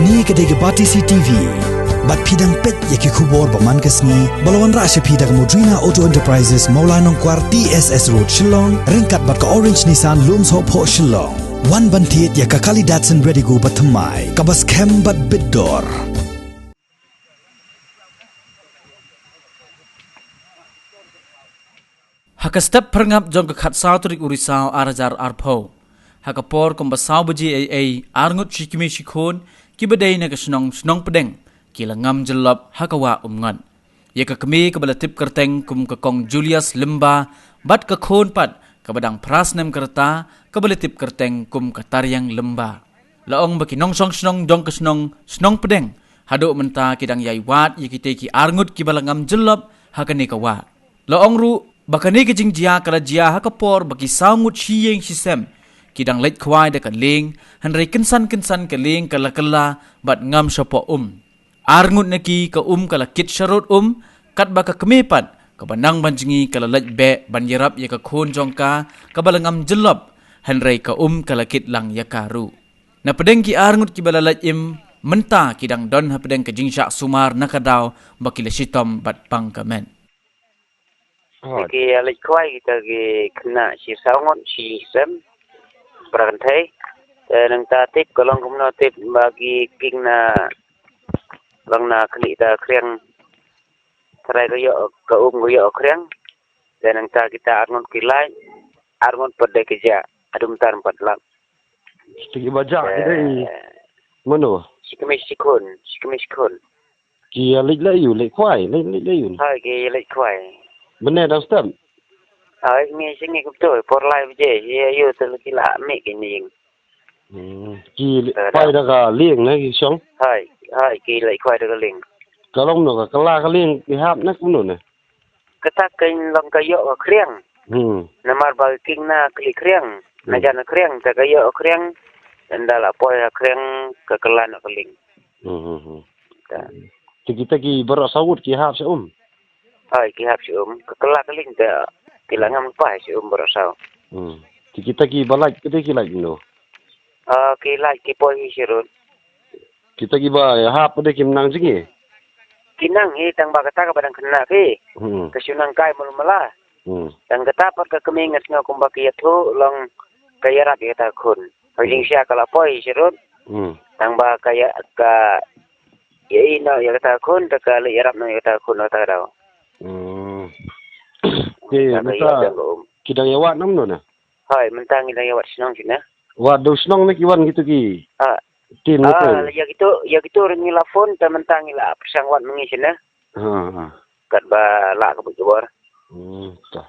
Ni kedai bati CTV. Bat pidang pet yaki kubor paman kesni. Balawan rasya pidang Modrina Auto Enterprises Maulanong Kwar TSS Road Shillong. Ringkat bat ka Orange Nissan Looms Hop Ho Shillong. Wan bantiet yaka kali Datsun ready go batamai. Kabas kem bat bidor. Hakastep perngap jong kekat sauturik urisau arajar arpo. Hakapor kumbasau baji Ngut Shikmie Shikhun kibadai na kasnong snong pedeng kila Ngam Jyllop hakawa Umngot. Yaka kami kabalatip kerteng kum kakong Julius lemba bat kakon pat kabadang prasnem kerta kabalatip kerteng kum kataryang lemba. Laong baki nong song snong dong kasnong snong pedeng haduk menta kidang yai wat yakite ki Ngut kibala Ngam Jyllop hakani kawa. Laong ru bakani kejing jia kala jia hakapor bagi saungut shiyeng shisem kidang Lait kwai dekat ling hanrei kensan keling kala bat Ngam syopo Ngut neki ka kala kit syarut kat baka kemepat ka banang banjingi kala Lait be ban yerap yaka khon jongka ka bala Ngam Jyllop hanrei ka kala kit lang yakaru na pedeng ki Ngut ki bala Lait menta kidang don ha pedeng kejing syak sumar nakadaw bakila sitom bat pangkamen. Ki Lait kwai kita ki kena si saungot si sem berantai dan tatip kalau kumno tip bagi kingna langna kli ta kriang trai goyo ka goyo kriang dan kita Ngut kilai Ngut pada kerja adum tar 4 lap Segi bajak kita mana Shikmie Shikhun ki Lait layu Lait kwai Lait layu hai ki Lait kwai benar dah stem ai mi singi kupto por lai je ye yo tel kila me ke ning ki kwai dah ka lieng na ki song hai ki Lait kwai dah ling kalong no ka kala ka lieng ki hap na kuno na kata kain long kayo kriang namar bal king na kli kriang na jana kriang ta kayo kriang ndala poy kriang ka kala na keling kita ki berasawut ki hap se hai ki hap si ka kala keling ta kilangam pa si berasau kita ki balai kita ki lagi no ki Lait ki poy sirut kita ki ba hap de ki menang jingi kinang tang ba kata ka badang kena ke kasunang kai mulmala tang kata par ka kemingas nga kumba ki yathu long kaya rak yata khun holing sia kala poy sirut tang ba kaya ka ye no ya kata khun ta ka le yarap no yata khun ta daw menta kidang yawat nam no na hai mentang ila yawat sinong sina wa do snong na ki wan gitu ki tin betul ya gitu ngila phone ta mentang ila persang wat mengi sina kat ba la ka bor ta